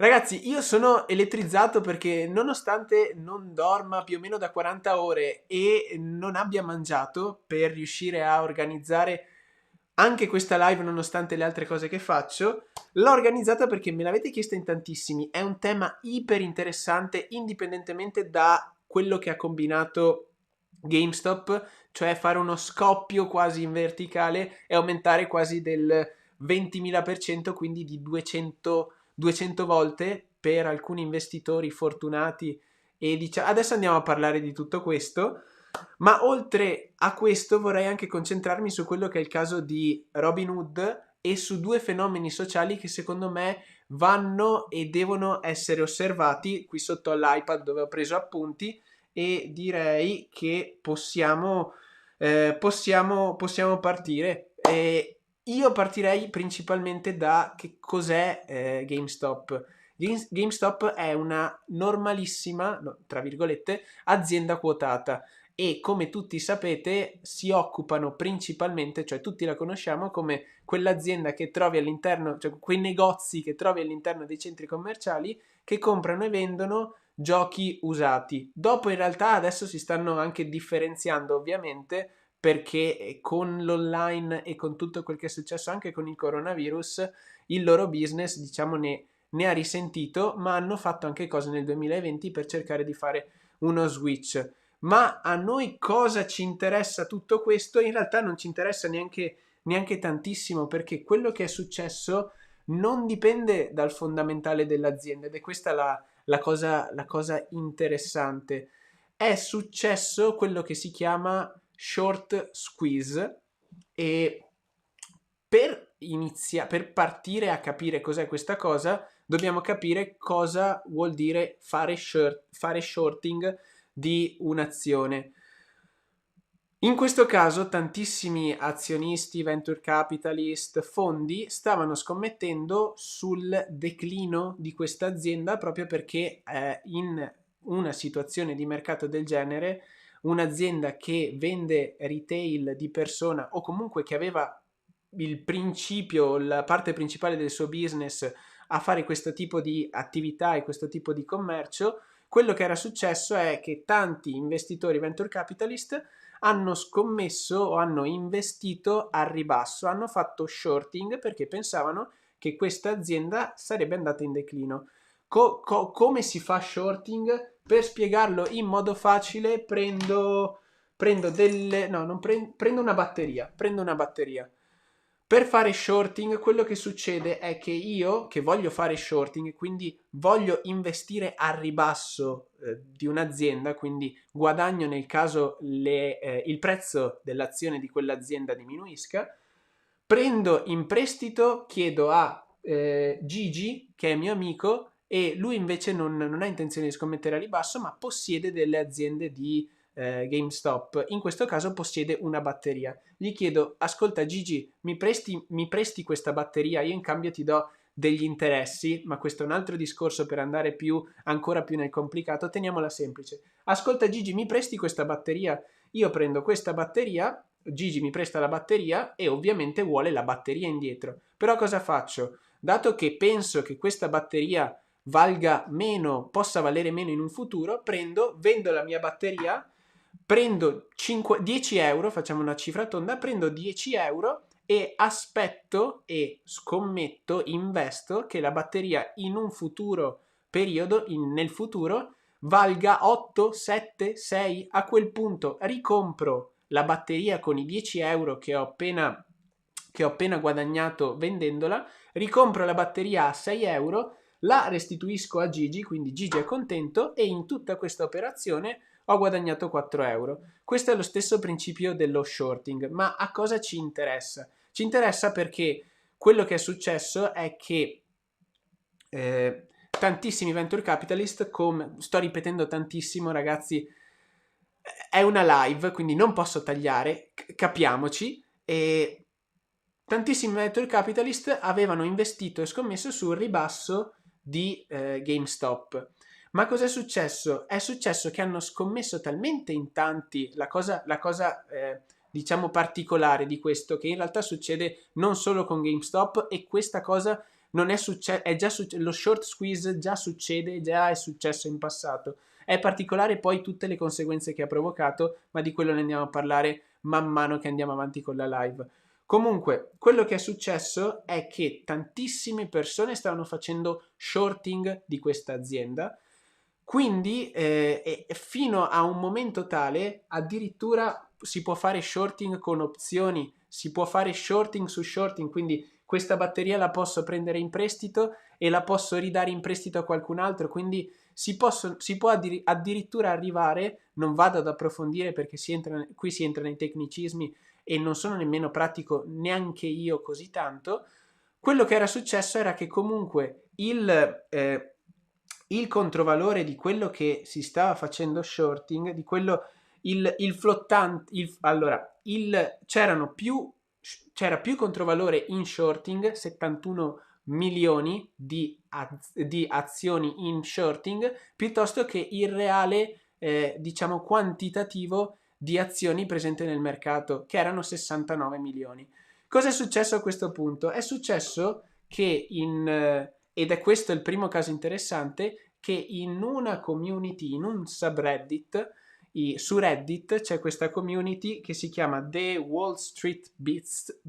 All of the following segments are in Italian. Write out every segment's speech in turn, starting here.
Ragazzi, io sono elettrizzato perché nonostante non dorma più o meno da 40 ore e non abbia mangiato per riuscire a organizzare anche questa live nonostante le altre cose che faccio, l'ho organizzata perché me l'avete chiesto in tantissimi. È un tema iper interessante indipendentemente da quello che ha combinato GameStop, cioè fare uno scoppio quasi in verticale e aumentare quasi del 20.000%, quindi di 200 volte per alcuni investitori fortunati. E adesso andiamo a parlare di tutto questo. Ma oltre a questo vorrei anche concentrarmi su quello che è il caso di Robinhood e su due fenomeni sociali che secondo me vanno e devono essere osservati qui sotto all'iPad dove ho preso appunti, e direi che possiamo partire. Io partirei principalmente da che cos'è GameStop. GameStop è una normalissima, no, tra virgolette, azienda quotata e come tutti sapete si occupano principalmente, cioè tutti la conosciamo come quell'azienda che trovi all'interno, cioè quei negozi che trovi all'interno dei centri commerciali che comprano e vendono giochi usati. Dopo in realtà adesso si stanno anche differenziando ovviamente perché con l'online e con tutto quel che è successo anche con il coronavirus il loro business diciamo ne ha risentito, ma hanno fatto anche cose nel 2020 per cercare di fare uno switch. Ma a noi cosa ci interessa tutto questo? In realtà non ci interessa neanche tantissimo perché quello che è successo non dipende dal fondamentale dell'azienda ed è questa la cosa interessante. È successo quello che si chiama short squeeze e per partire a capire cos'è questa cosa dobbiamo capire cosa vuol dire fare shorting di un'azione. In questo caso tantissimi azionisti, venture capitalist, fondi stavano scommettendo sul declino di questa azienda proprio perché in una situazione di mercato del genere un'azienda che vende retail di persona o comunque che aveva il principio, la parte principale del suo business a fare questo tipo di attività e questo tipo di commercio, quello che era successo è che tanti investitori venture capitalist hanno scommesso o hanno investito al ribasso, hanno fatto shorting perché pensavano che questa azienda sarebbe andata in declino. Come si fa shorting? Per spiegarlo in modo facile prendo delle... no, non prendo una batteria, prendo una batteria. Per fare shorting, quello che succede è che io, che voglio fare shorting, quindi voglio investire a ribasso di un'azienda, quindi guadagno nel caso il prezzo dell'azione di quell'azienda diminuisca, prendo in prestito, chiedo a Gigi, che è mio amico, e lui invece non ha intenzione di scommettere a ribasso, ma possiede delle aziende di GameStop. In questo caso possiede una batteria. Gli chiedo, ascolta Gigi, mi presti questa batteria? Io in cambio ti do degli interessi, ma questo è un altro discorso per andare ancora più nel complicato. Teniamola semplice. Ascolta Gigi, mi presti questa batteria? Io prendo questa batteria, Gigi mi presta la batteria e ovviamente vuole la batteria indietro. Però cosa faccio? Dato che penso che questa batteria valga meno, possa valere meno in un futuro, vendo la mia batteria, prendo 10 euro, facciamo una cifra tonda, prendo 10 euro e aspetto e scommetto, investo che la batteria in un futuro periodo, nel futuro, valga 8, 7, 6. A quel punto ricompro la batteria con i 10 euro che ho appena guadagnato vendendola, ricompro la batteria a 6 euro, la restituisco a Gigi, quindi Gigi è contento e in tutta questa operazione ho guadagnato 4 euro. Questo è lo stesso principio dello shorting, ma a cosa ci interessa? Ci interessa perché quello che è successo è che tantissimi venture capitalist, come sto ripetendo tantissimo ragazzi, è una live, quindi non posso tagliare, capiamoci, e tantissimi venture capitalist avevano investito e scommesso sul ribasso di GameStop. Ma cos'è successo? È successo che hanno scommesso talmente in tanti, la cosa diciamo particolare di questo, che in realtà succede non solo con GameStop e questa cosa non è lo short squeeze già succede, già è successo in passato. È particolare poi tutte le conseguenze che ha provocato, ma di quello ne andiamo a parlare man mano che andiamo avanti con la live. Comunque, quello che è successo è che tantissime persone stavano facendo shorting di questa azienda, quindi fino a un momento tale addirittura si può fare shorting con opzioni, si può fare shorting su shorting, quindi questa batteria la posso prendere in prestito e la posso ridare in prestito a qualcun altro, quindi si può addirittura arrivare, non vado ad approfondire perché qui si entra nei tecnicismi e non sono nemmeno pratico neanche io così tanto. Quello che era successo era che comunque il controvalore di quello che si stava facendo shorting, di quello il flottante, c'era più controvalore in shorting, 71 milioni di azioni in shorting, piuttosto che il reale, diciamo, quantitativo di azioni presenti nel mercato, che erano 69 milioni. Cosa è successo a questo punto? È successo che ed è questo il primo caso interessante, che in una community, in un subreddit, su Reddit c'è questa community che si chiama The Wall Street Bets,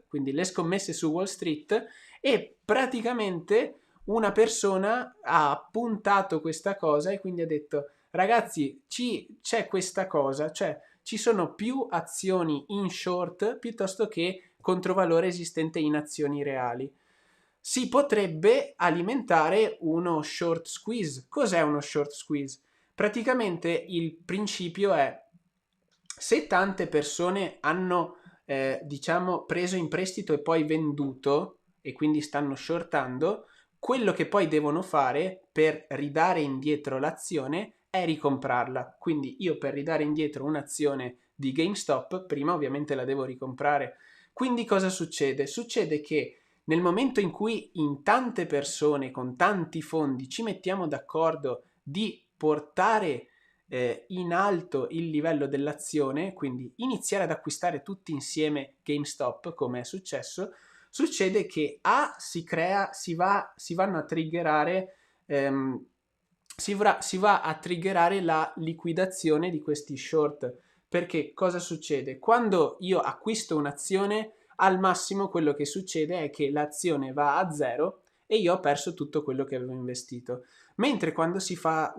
quindi le scommesse su Wall Street, e praticamente una persona ha puntato questa cosa e quindi ha detto: ragazzi, c'è questa cosa, cioè ci sono più azioni in short piuttosto che controvalore esistente in azioni reali. Si potrebbe alimentare uno short squeeze. Cos'è uno short squeeze? Praticamente il principio è: se tante persone hanno diciamo preso in prestito e poi venduto e quindi stanno shortando, quello che poi devono fare per ridare indietro l'azione è ricomprarla. Quindi io per ridare indietro un'azione di GameStop prima ovviamente la devo ricomprare. Quindi cosa succede? Succede che nel momento in cui in tante persone con tanti fondi ci mettiamo d'accordo di portare in alto il livello dell'azione, quindi iniziare ad acquistare tutti insieme GameStop, come è successo, succede che si vanno a triggerare si va a triggerare la liquidazione di questi short. Perché cosa succede? Quando io acquisto un'azione, al massimo quello che succede è che l'azione va a zero e io ho perso tutto quello che avevo investito. Mentre quando si fa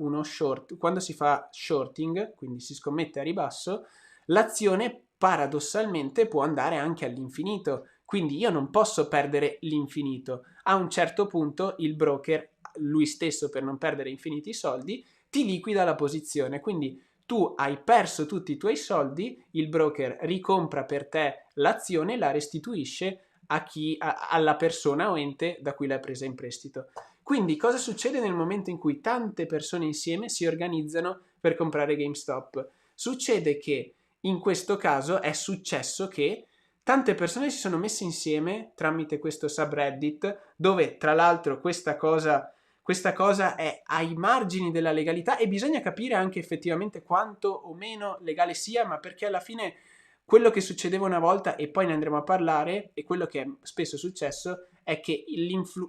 shorting, quindi si scommette a ribasso, l'azione paradossalmente può andare anche all'infinito. Quindi io non posso perdere l'infinito. A un certo punto il broker, lui stesso per non perdere infiniti soldi, ti liquida la posizione. Quindi tu hai perso tutti i tuoi soldi, il broker ricompra per te l'azione e la restituisce alla persona o ente da cui l'hai presa in prestito. Quindi cosa succede nel momento in cui tante persone insieme si organizzano per comprare GameStop? Succede che in questo caso è successo che tante persone si sono messe insieme tramite questo subreddit, dove tra l'altro questa cosa è ai margini della legalità e bisogna capire anche effettivamente quanto o meno legale sia, ma perché alla fine quello che succedeva una volta, e poi ne andremo a parlare, e quello che è spesso successo, è che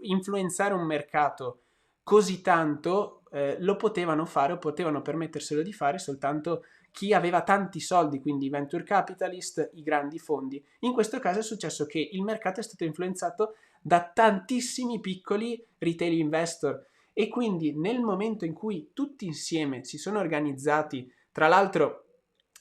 influenzare un mercato così tanto lo potevano fare o potevano permetterselo di fare soltanto chi aveva tanti soldi, quindi i venture capitalist, i grandi fondi. In questo caso è successo che il mercato è stato influenzato da tantissimi piccoli retail investor e quindi nel momento in cui tutti insieme si sono organizzati, tra l'altro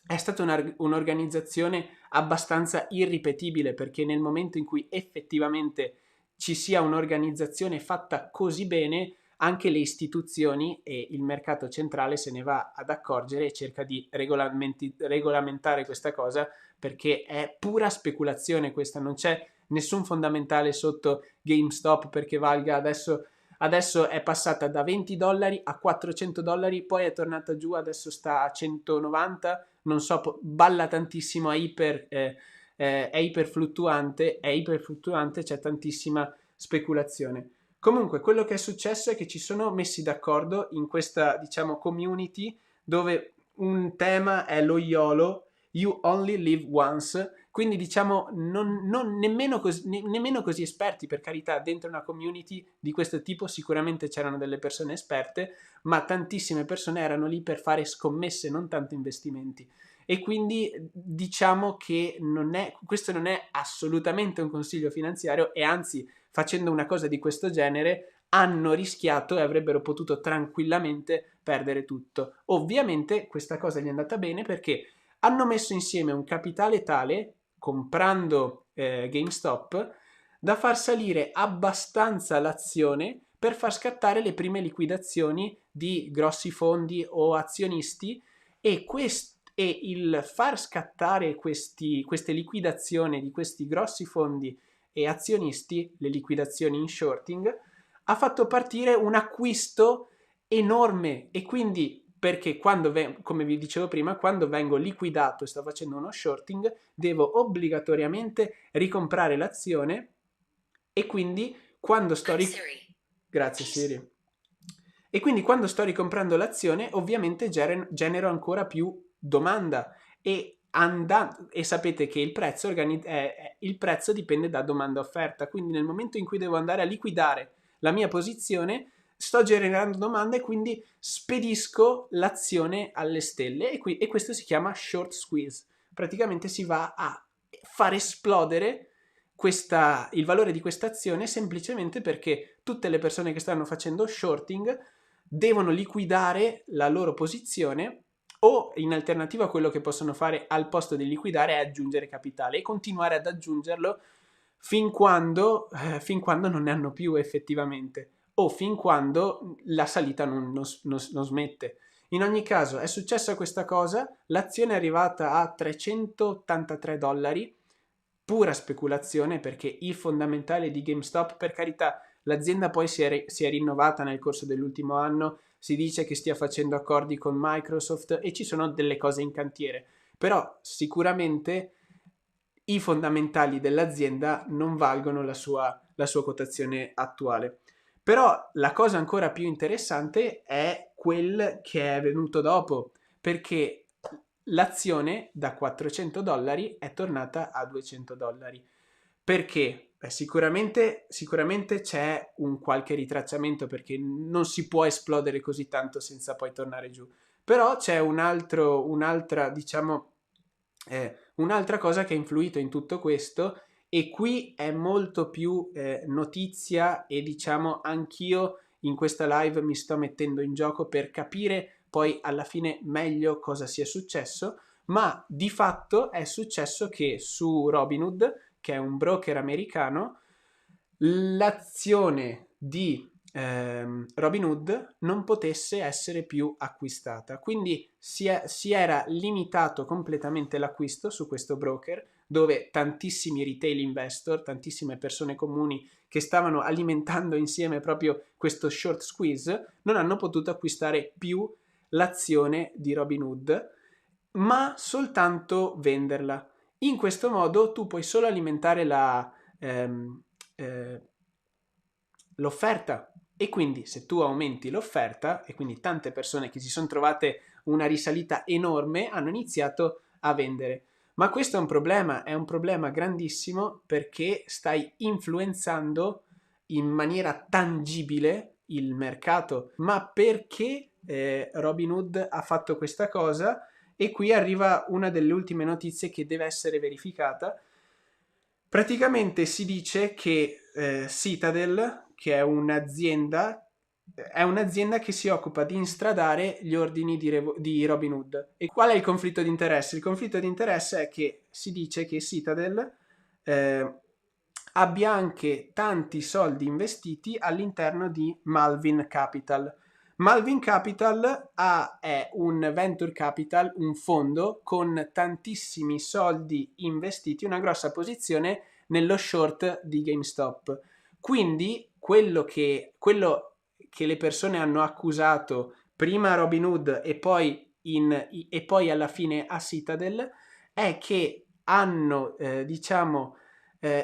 è stata un'organizzazione abbastanza irripetibile, perché nel momento in cui effettivamente ci sia un'organizzazione fatta così bene, anche le istituzioni e il mercato centrale se ne va ad accorgere e cerca di regolamentare questa cosa, perché è pura speculazione questa, non c'è nessun fondamentale sotto GameStop perché valga adesso è passata da $20 a $400, poi è tornata giù, adesso sta a 190, non so, balla tantissimo, è iperfluttuante, c'è tantissima speculazione. Comunque, quello che è successo è che ci sono messi d'accordo in questa, diciamo, community dove un tema è lo YOLO, You Only Live Once, quindi diciamo non nemmeno così esperti, per carità. Dentro una community di questo tipo sicuramente c'erano delle persone esperte, ma tantissime persone erano lì per fare scommesse, non tanto investimenti. E quindi diciamo che questo non è assolutamente un consiglio finanziario, e anzi, facendo una cosa di questo genere hanno rischiato e avrebbero potuto tranquillamente perdere tutto. Ovviamente questa cosa gli è andata bene perché hanno messo insieme un capitale tale, comprando GameStop, da far salire abbastanza l'azione per far scattare le prime liquidazioni di grossi fondi o azionisti, e il far scattare queste liquidazioni di questi grossi fondi e azionisti, le liquidazioni in shorting, ha fatto partire un acquisto enorme. E quindi, perché come vi dicevo prima, quando vengo liquidato e sto facendo uno shorting, devo obbligatoriamente ricomprare l'azione, e quindi quando sto Grazie Siri. E quindi quando sto ricomprando l'azione, ovviamente genero ancora più domanda, e sapete che il prezzo dipende da domanda e offerta. Quindi nel momento in cui devo andare a liquidare la mia posizione, sto generando domanda, e quindi spedisco l'azione alle stelle, e questo si chiama short squeeze. Praticamente si va a far esplodere il valore di questa azione, semplicemente perché tutte le persone che stanno facendo shorting devono liquidare la loro posizione, o in alternativa quello che possono fare al posto di liquidare è aggiungere capitale e continuare ad aggiungerlo fin quando non ne hanno più effettivamente, o fin quando la salita non smette. In ogni caso è successa questa cosa, l'azione è arrivata a $383, pura speculazione, perché i fondamentali di GameStop, per carità, l'azienda poi si è rinnovata nel corso dell'ultimo anno, si dice che stia facendo accordi con Microsoft e ci sono delle cose in cantiere, però sicuramente i fondamentali dell'azienda non valgono la sua quotazione attuale. Però la cosa ancora più interessante è quel che è venuto dopo, perché l'azione da $400 è tornata a $200. Perché? Beh, sicuramente c'è un qualche ritracciamento, perché non si può esplodere così tanto senza poi tornare giù. Però c'è un'altra cosa che ha influito in tutto questo, e qui è molto più notizia, e diciamo anch'io in questa live mi sto mettendo in gioco per capire poi alla fine meglio cosa sia successo, ma di fatto è successo che su Robinhood, che è un broker americano, l'azione di Robinhood non potesse essere più acquistata. Quindi si era limitato completamente l'acquisto su questo broker, dove tantissimi retail investor, tantissime persone comuni che stavano alimentando insieme proprio questo short squeeze, non hanno potuto acquistare più l'azione di Robinhood, ma soltanto venderla. In questo modo tu puoi solo alimentare l'offerta, e quindi se tu aumenti l'offerta, e quindi tante persone che si sono trovate una risalita enorme hanno iniziato a vendere. Ma questo è un problema grandissimo, perché stai influenzando in maniera tangibile il mercato. Ma perché Robinhood ha fatto questa cosa? E qui arriva una delle ultime notizie che deve essere verificata. Praticamente si dice che Citadel, che è un'azienda che si occupa di instradare gli ordini di Robinhood. E qual è il conflitto di interesse? Il conflitto di interesse è che si dice che Citadel abbia anche tanti soldi investiti all'interno di Malvin Capital. Malvin Capital è un venture capital, un fondo con tantissimi soldi investiti, una grossa posizione nello short di GameStop. Quindi quello che le persone hanno accusato prima a Robinhood e poi alla fine a Citadel è che hanno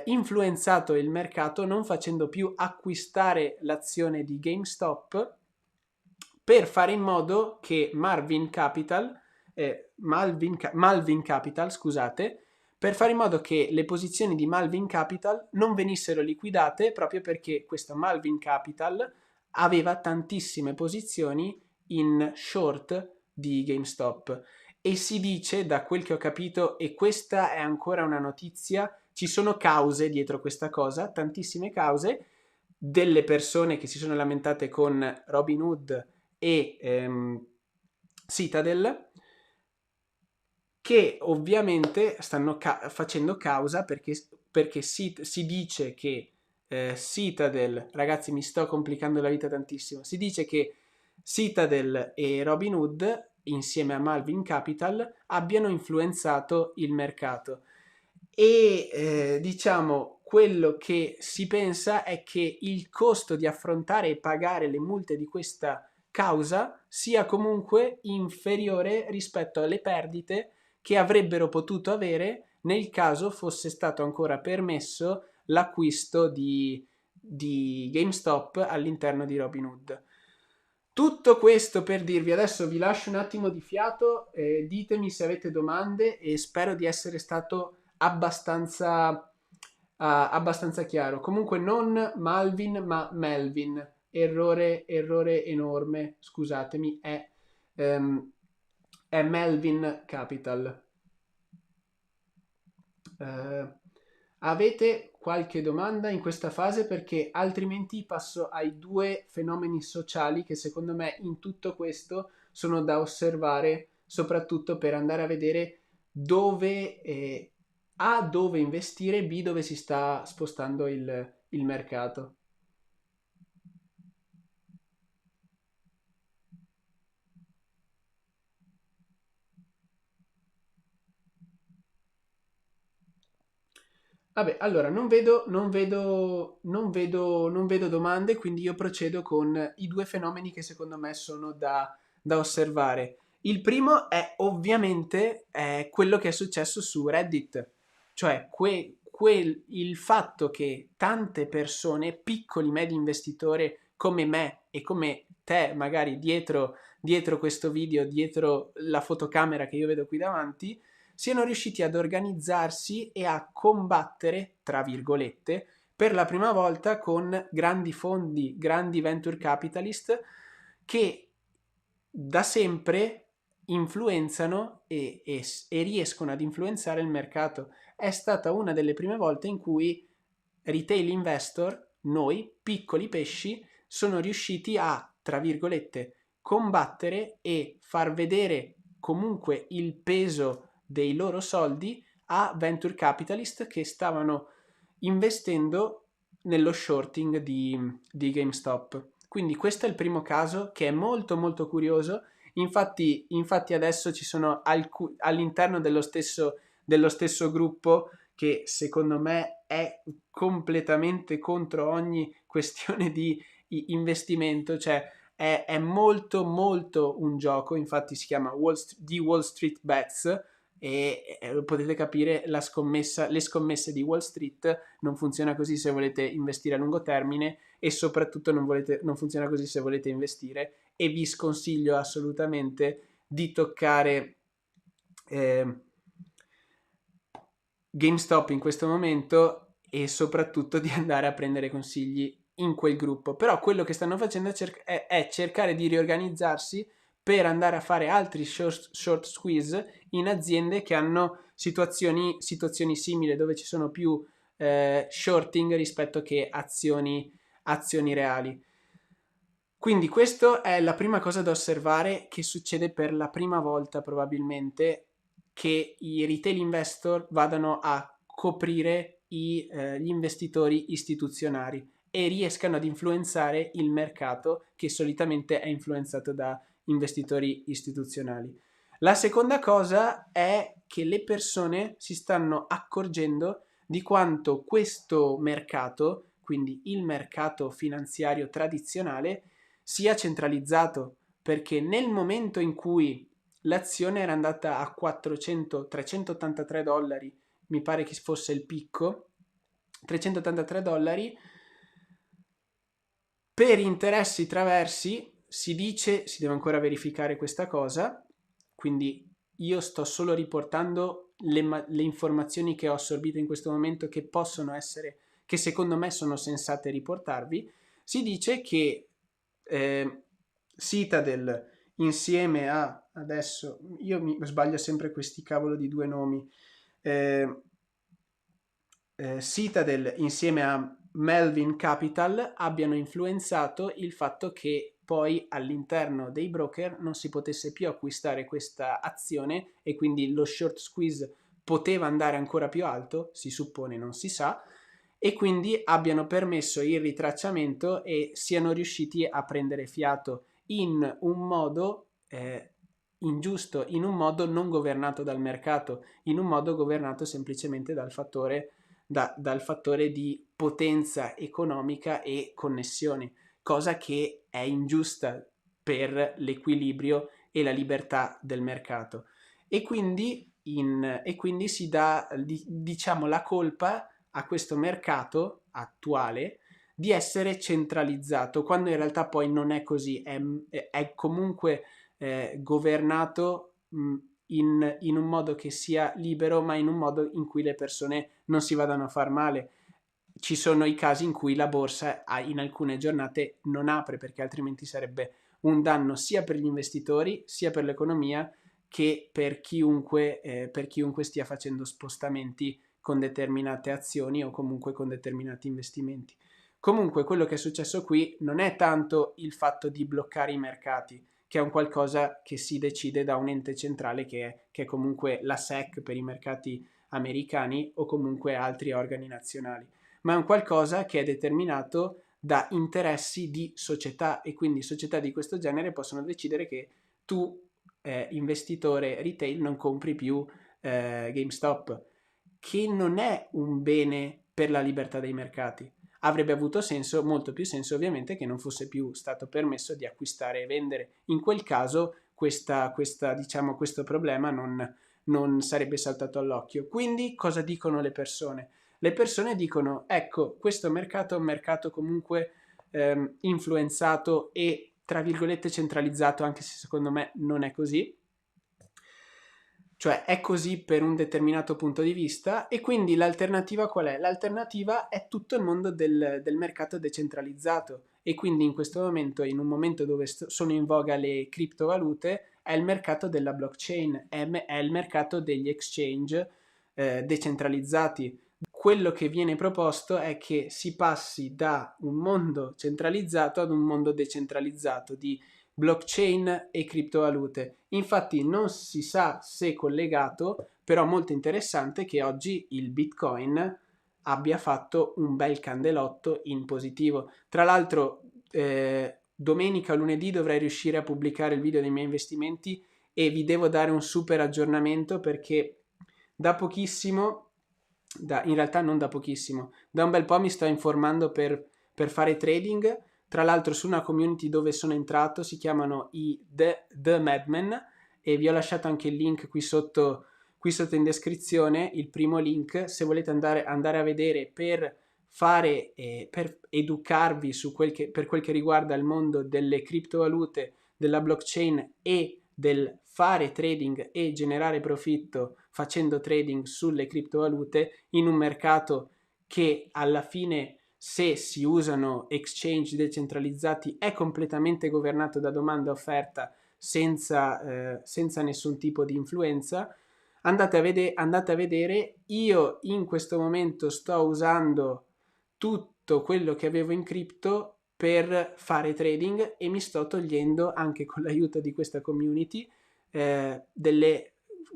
influenzato il mercato, non facendo più acquistare l'azione di GameStop, per fare in modo che Malvin Capital, scusate, per fare in modo che le posizioni di Malvin Capital non venissero liquidate, proprio perché questa Malvin Capital aveva tantissime posizioni in short di GameStop. E si dice, da quel che ho capito, e questa è ancora una notizia, ci sono cause dietro questa cosa, tantissime cause, delle persone che si sono lamentate con Robinhood e Citadel, che ovviamente stanno facendo causa perché si dice che Citadel, ragazzi, mi sto complicando la vita tantissimo, si dice che Citadel e Robinhood insieme a Malvin Capital abbiano influenzato il mercato e diciamo quello che si pensa è che il costo di affrontare e pagare le multe di questa causa sia comunque inferiore rispetto alle perdite che avrebbero potuto avere nel caso fosse stato ancora permesso l'acquisto di GameStop all'interno di Robinhood. Tutto questo per dirvi, adesso vi lascio un attimo di fiato, ditemi se avete domande e spero di essere stato abbastanza chiaro. Comunque non Malvin ma Melvin, errore enorme, scusatemi, è Melvin Capital. Avete qualche domanda in questa fase? Perché altrimenti passo ai due fenomeni sociali che secondo me in tutto questo sono da osservare, soprattutto per andare a vedere dove A dove investire, B dove si sta spostando il mercato. Vabbè, allora non vedo domande, quindi io procedo con i due fenomeni che secondo me sono da osservare. Il primo è ovviamente quello che è successo su Reddit, cioè il fatto che tante persone, piccoli medi investitori come me e come te, magari dietro questo video, dietro la fotocamera che io vedo qui davanti, siano riusciti ad organizzarsi e a combattere, tra virgolette, per la prima volta con grandi fondi, grandi venture capitalist che da sempre influenzano e riescono ad influenzare il mercato. È stata una delle prime volte in cui retail investor, noi, piccoli pesci, sono riusciti a, tra virgolette, combattere e far vedere comunque il peso dei loro soldi a venture capitalist che stavano investendo nello shorting di GameStop. Quindi questo è il primo caso che è molto molto curioso. Infatti adesso ci sono all'interno dello stesso gruppo che secondo me è completamente contro ogni questione di investimento, cioè è molto molto un gioco, infatti si chiama Wall Street Bets e potete capire le scommesse di Wall Street non funziona così se volete investire a lungo termine e soprattutto non funziona così se volete investire e vi sconsiglio assolutamente di toccare GameStop in questo momento e soprattutto di andare a prendere consigli in quel gruppo. Però quello che stanno facendo è cercare di riorganizzarsi per andare a fare altri short squeeze in aziende che hanno situazioni simili dove ci sono più shorting rispetto che azioni reali. Quindi questa è la prima cosa da osservare che succede per la prima volta probabilmente che i retail investor vadano a coprire gli investitori istituzionali e riescano ad influenzare il mercato che solitamente è influenzato da investitori istituzionali. La seconda cosa è che le persone si stanno accorgendo di quanto questo mercato, quindi il mercato finanziario tradizionale, sia centralizzato, perché nel momento in cui l'azione era andata a 383 dollari, mi pare che fosse il picco, 383 dollari, per interessi traversi si deve ancora verificare questa cosa, quindi io sto solo riportando le informazioni che ho assorbito in questo momento, che possono essere, che secondo me sono sensate riportarvi, si dice che Citadel insieme a, adesso io mi sbaglio sempre questi cavolo di due nomi, Citadel insieme a Melvin Capital abbiano influenzato il fatto che poi all'interno dei broker non si potesse più acquistare questa azione e quindi lo short squeeze poteva andare ancora più alto, si suppone, non si sa, e quindi abbiano permesso il ritracciamento e siano riusciti a prendere fiato in un modo ingiusto, in un modo non governato dal mercato, in un modo governato semplicemente dal fattore di potenza economica e connessioni, cosa che è ingiusta per l'equilibrio e la libertà del mercato. E quindi, e quindi si dà, diciamo, la colpa a questo mercato attuale di essere centralizzato, quando in realtà poi non è così, è comunque governato in un modo che sia libero, ma in un modo in cui le persone non si vadano a far male. Ci sono i casi in cui la borsa in alcune giornate non apre, perché altrimenti sarebbe un danno sia per gli investitori sia per l'economia che per chiunque stia facendo spostamenti con determinate azioni o comunque con determinati investimenti. Comunque quello che è successo qui non è tanto il fatto di bloccare i mercati, che è un qualcosa che si decide da un ente centrale che è comunque la SEC per i mercati americani o comunque altri organi nazionali, ma è un qualcosa che è determinato da interessi di società, e quindi società di questo genere possono decidere che tu, investitore retail, non compri più GameStop, che non è un bene per la libertà dei mercati. Avrebbe avuto senso, molto più senso ovviamente, che non fosse più stato permesso di acquistare e vendere. In quel caso diciamo, questo problema non sarebbe saltato all'occhio. Quindi cosa dicono le persone? Le persone dicono, ecco, questo mercato è un mercato comunque influenzato e, tra virgolette, centralizzato, anche se secondo me non è così. Cioè è così per un determinato punto di vista, e quindi l'alternativa qual è? L'alternativa è tutto il mondo del mercato decentralizzato, e quindi in questo momento, in un momento dove sono in voga le criptovalute, è il mercato della blockchain, è il mercato degli exchange decentralizzati. Quello che viene proposto è che si passi da un mondo centralizzato ad un mondo decentralizzato di blockchain e criptovalute. Infatti non si sa se collegato, però molto interessante che oggi il Bitcoin abbia fatto un bel candelotto in positivo. Tra l'altro domenica o lunedì dovrei riuscire a pubblicare il video dei miei investimenti e vi devo dare un super aggiornamento, perché da pochissimo, in realtà non da pochissimo, da un bel po' mi sto informando per fare trading. Tra l'altro su una community dove sono entrato, si chiamano i The Madmen, e vi ho lasciato anche il link qui sotto in descrizione, il primo link, se volete andare a vedere per educarvi per quel che riguarda il mondo delle criptovalute, della blockchain e del fare trading e generare profitto facendo trading sulle criptovalute in un mercato che alla fine, se si usano exchange decentralizzati, è completamente governato da domanda e offerta senza nessun tipo di influenza. Andate a vedere, io in questo momento sto usando tutto quello che avevo in cripto per fare trading e mi sto togliendo, anche con l'aiuto di questa community, delle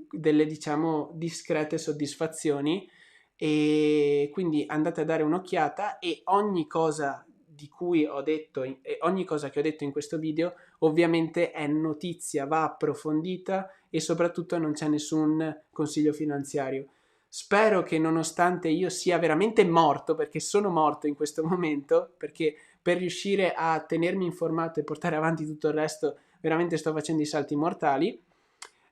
diciamo discrete soddisfazioni, e quindi andate a dare un'occhiata, e ogni cosa di cui ho detto ogni cosa che ho detto in questo video ovviamente è notizia, va approfondita e soprattutto non c'è nessun consiglio finanziario. Spero che, nonostante io sia veramente morto, perché sono morto in questo momento, perché per riuscire a tenermi informato e portare avanti tutto il resto veramente sto facendo i salti mortali,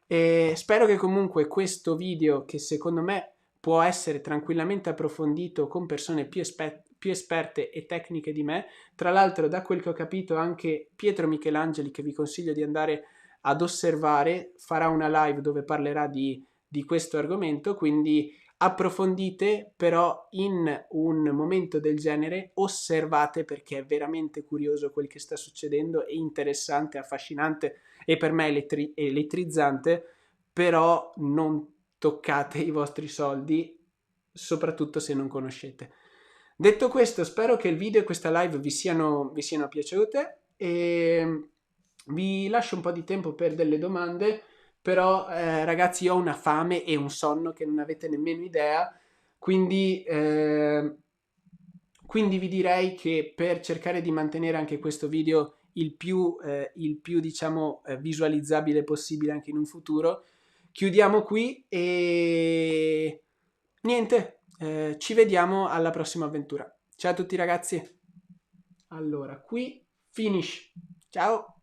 e spero che comunque questo video, che secondo me può essere tranquillamente approfondito con persone più esperte e tecniche di me, tra l'altro da quel che ho capito anche Pietro Michelangeli, che vi consiglio di andare ad osservare, farà una live dove parlerà di di questo argomento, quindi approfondite, però in un momento del genere osservate, perché è veramente curioso quel che sta succedendo, è interessante, affascinante e per me elettrizzante, però non toccate i vostri soldi, soprattutto se non conoscete. Detto questo, spero che il video e questa live vi siano piaciute e vi lascio un po' di tempo per delle domande, però ragazzi, io ho una fame e un sonno che non avete nemmeno idea, quindi, quindi vi direi che per cercare di mantenere anche questo video il più diciamo visualizzabile possibile anche in un futuro, chiudiamo qui e niente, ci vediamo alla prossima avventura. Ciao a tutti ragazzi. Allora, qui finish. Ciao.